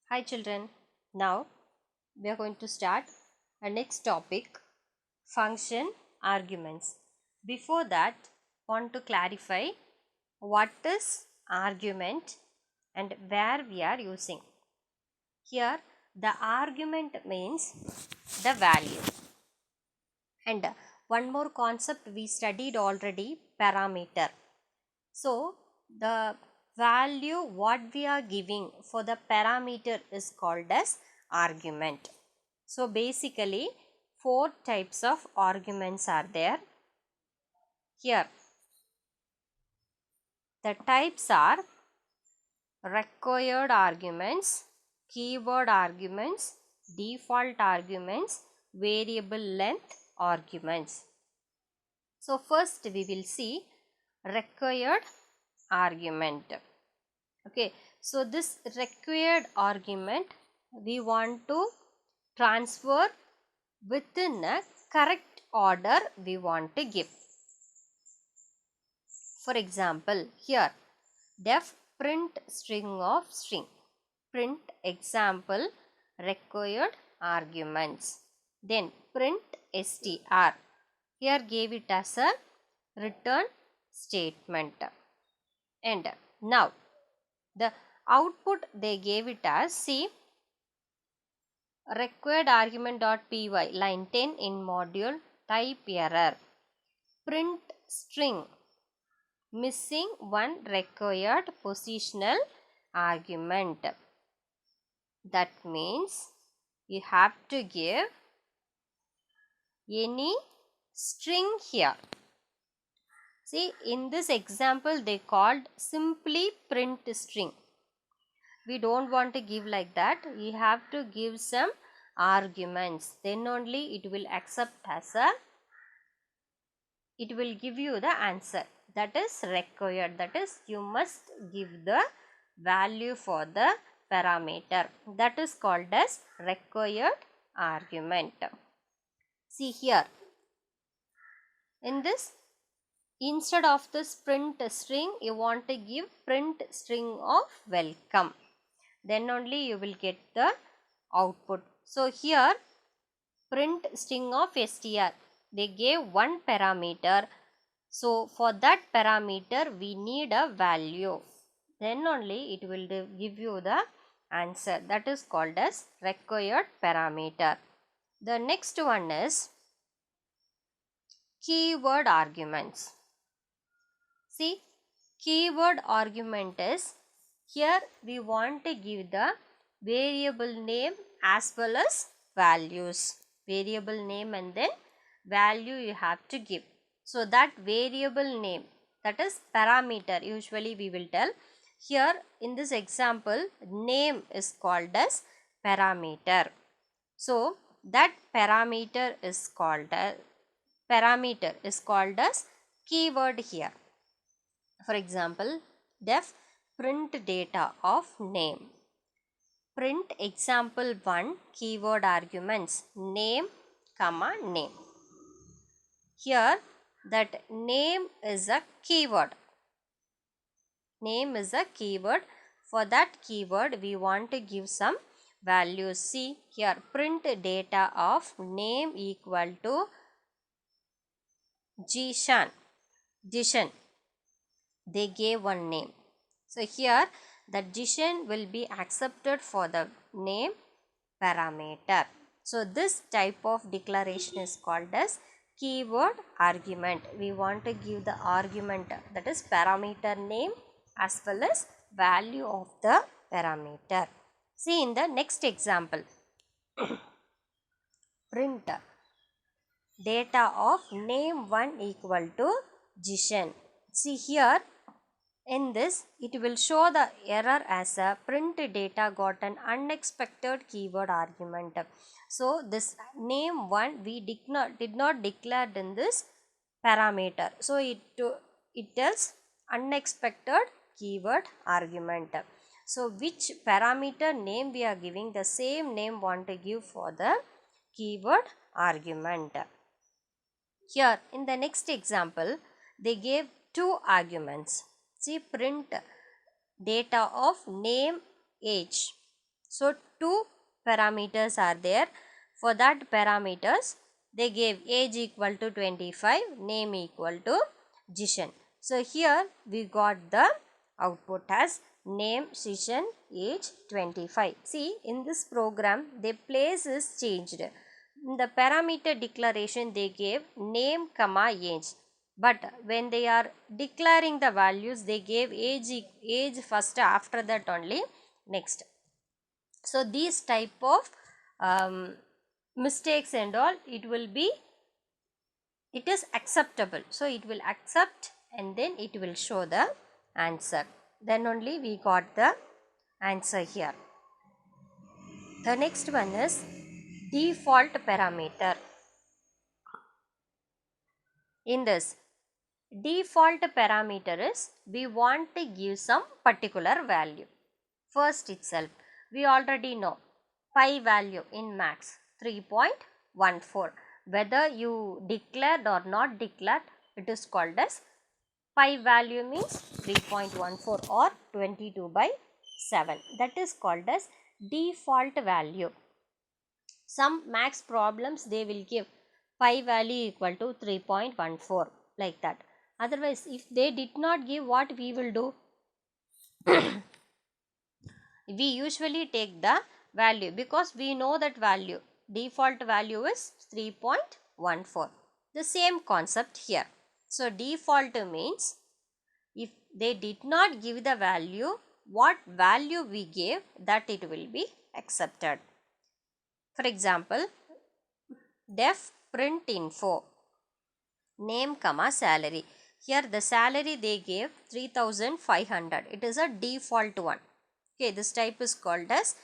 Hi children, now we are going to start our next topic, function arguments. Before that, want to clarify what is argument and where we are using. Here the argument means the value, and one more concept we studied already, parameter. So the value what we are giving for the parameter is called as argument. So basically four types of arguments are there. Here the types are required arguments, keyword arguments, default arguments, variable length arguments. So first we will see required argument. Okay, so this required argument we want to transfer within a correct order we want to give. For example, here def print string of string, print example required arguments, then print str, here gave it as a return statement, and now the output they gave it as, see, required argument.py line 10 in module, type error, print string missing one required positional argument. That means you have to give any string here. See, in this example they called simply print string. We don't want to give like that. We have to give some arguments, then only it will accept as a, it will give you the answer. That is required, that is you must give the value for the parameter, that is called as required argument. See here, in this, instead of this print string you want to give print string of welcome, then only you will get the output. So here print string of str, they gave one parameter, so for that parameter we need a value, then only it will give you the answer, that is called as required parameter. The next one is keyword arguments. See, keyword argument is, here we want to give the variable name as well as values, variable name and then value you have to give. So that variable name, that is parameter, usually we will tell. Here in this example name is called as parameter. So that parameter is called as keyword here. For example, def print data of name, print example 1 keyword arguments name comma name. Here that name is a keyword, name is a keyword. For that keyword we want to give some values. See here, print data of name equal to Jishan, they gave one name. So here the Jishan will be accepted for the name parameter. So this type of declaration is called as keyword argument. We want to give the argument, that is parameter name as well as value of the parameter. See in the next example, print data of name 1 equal to Jishan. See here, in this it will show the error as a print data got an unexpected keyword argument. So this name 1 we did not declare in this parameter. So it tells unexpected keyword argument. So which parameter name we are giving, the same name want to give for the keyword argument. Here in the next example they gave two arguments. See, print data of name age. So two parameters are there. For that parameters, they gave age equal to 25, name equal to Jishan. So here we got the output as name Jishan, age 25. See, in this program, the place is changed. In the parameter declaration, they gave name comma age. But when they are declaring the values, they gave age first, after that only next. So these type of mistakes and all, it is acceptable. So it will accept and then it will show the answer. Then only we got the answer here. The next one is default parameter. In this, default parameter is we want to give some particular value. First itself, we already know pi value in max 3.14. Whether you declared or not declared, it is called as pi value means 3.14 or 22/7. That is called as default value. Some max problems they will give pi value equal to 3.14 like that. Otherwise, if they did not give, what we will do? We usually take the value because we know that value. Default value is 3.14. The same concept here. So default means if they did not give the value, what value we gave, that it will be accepted. For example, def print info, name comma salary. Here the salary they gave 3500. It is a default one. Okay, this type is called as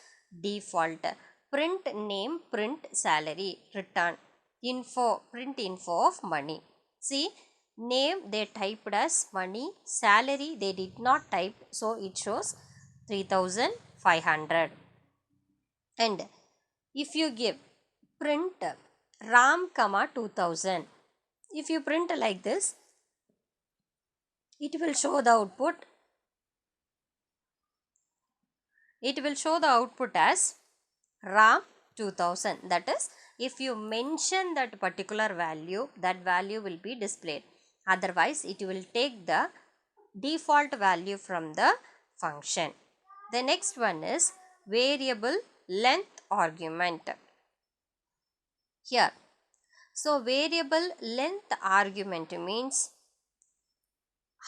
default. Print name, print salary, return. Info, print info of money. See, name they typed as money, salary they did not type, so it shows 3500. And if you give print Ram comma 2000, if you print like this, it will show the output. It will show the output as Ram 2000. That is, if you mention that particular value, that value will be displayed. Otherwise, it will take the default value from the function. The next one is variable length argument. Here, so variable length argument means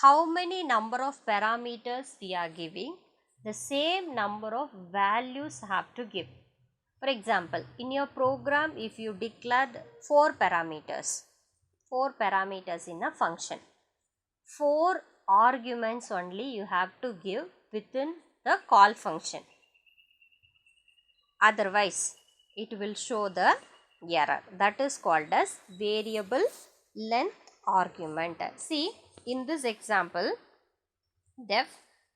how many number of parameters we are giving, the same number of values have to give. For example, in your program, if you declared 4 parameters in a function, 4 arguments only you have to give within the call function. Otherwise, it will show the error. That is called as variable length argument. See, in this example, def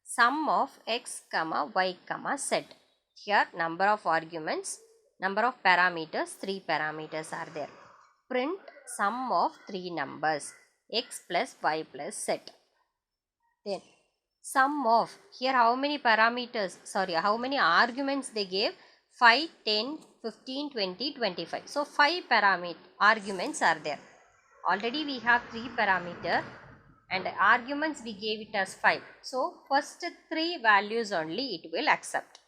sum of x comma y comma z. Here number of arguments, number of parameters, 3 parameters are there. Print sum of 3 numbers, x plus y plus z. Then sum of, here how many parameters, how many arguments they gave? 5, 10, 15, 20, 25. So 5 arguments are there. Already we have 3 parameter and arguments we gave it as 5. So first 3 values only it will accept.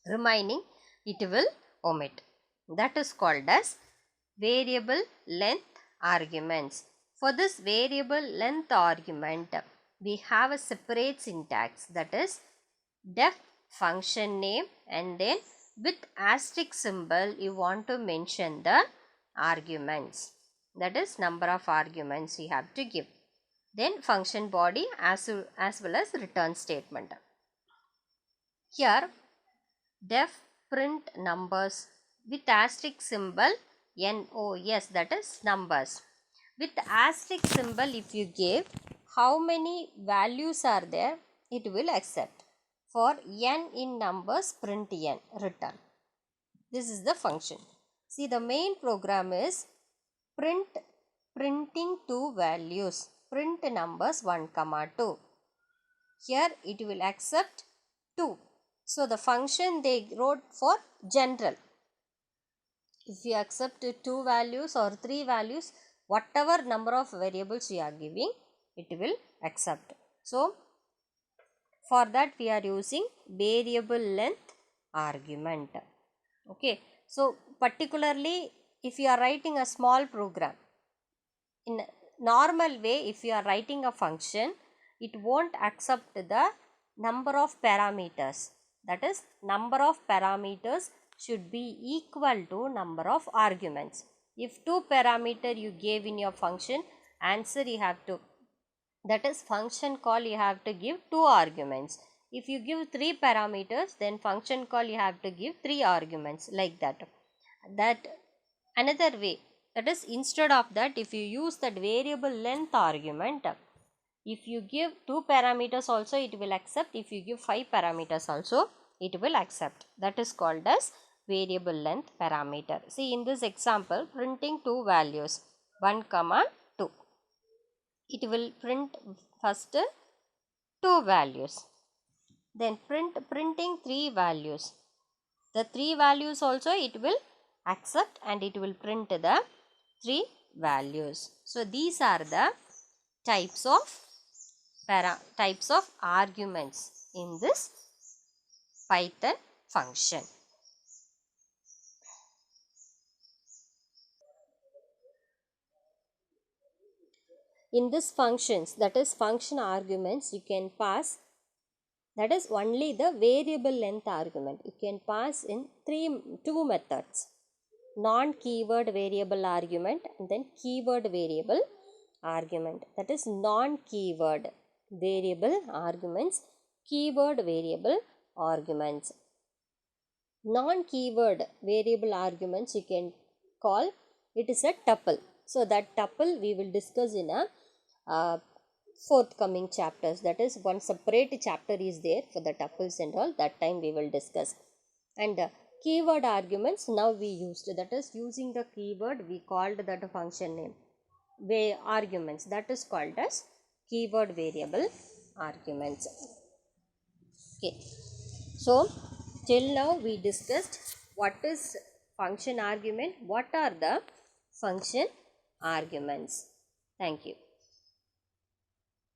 Remaining it will omit. That is called as variable length arguments. For this variable length argument, we have a separate syntax, that is def function name, and then with asterisk symbol you want to mention the arguments, that is number of arguments you have to give. Then function body as well as return statement. Here def print numbers with asterisk symbol NOS, that is numbers. With asterisk symbol if you give how many values are there, it will accept. For n in numbers, print n, return. This is the function. See, the main program is printing 2 values, print numbers 1 comma 2. Here it will accept 2. So the function they wrote for general. If you accept 2 values or 3 values, whatever number of variables you are giving, it will accept. So for that we are using variable length argument. Okay. So particularly if you are writing a small program, in normal way if you are writing a function, it won't accept the number of parameters. That is, number of parameters should be equal to number of arguments. If 2 parameter you gave in your function, answer you have to, that is function call you have to give 2 arguments. If you give 3 parameters, then function call you have to give 3 arguments, like that. That another way, that is, instead of that, if you use that variable length argument, if you give 2 parameters also it will accept, if you give 5 parameters also it will accept. That is called as variable length parameter. See, in this example, printing 2 values 1 comma 2, it will print first 2 values, then printing 3 values, the 3 values also it will accept and it will print the 3 values. So these are the types of arguments in this Python function. In this functions, that is function arguments, you can pass, that is only the variable length argument. You can pass in two methods: non-keyword variable argument and then keyword variable argument. That is non-keyword variable arguments, keyword variable arguments. Non-keyword variable arguments you can call, it is a tuple. So that tuple we will discuss in a forthcoming chapters. That is, one separate chapter is there for the tuples and all, that time we will discuss. And keyword arguments now we used, that is, using the keyword we called that function name arguments, that is called as keyword variable arguments. Okay, so till now we discussed what is function argument, what are the function arguments. Thank you.